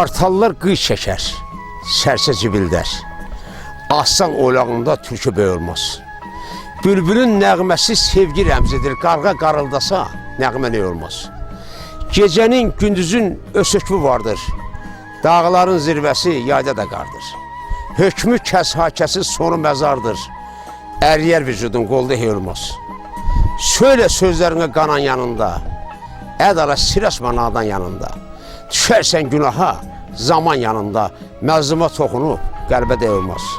Qartallar qıy çəkər, sərsə cibildər. Aslan oylağında türkü böyülmez. Bülbülün nəğməsi sevgi rəmzidir, qarğa qarıldasa nəğmə nə olmaz. Gecənin, gündüzün ösökmü vardır, dağların zirvəsi yayda da qardır. Hökmü kəs hakəsi sonu məzardır, əriyər vücudun qolda heyolmaz. Söyle sözlərinə qanan yanında, ədala sirəsmə nadan yanında. Düşərsən günaha, zaman yanında, məzluma toxunub qəlbə deyilmez.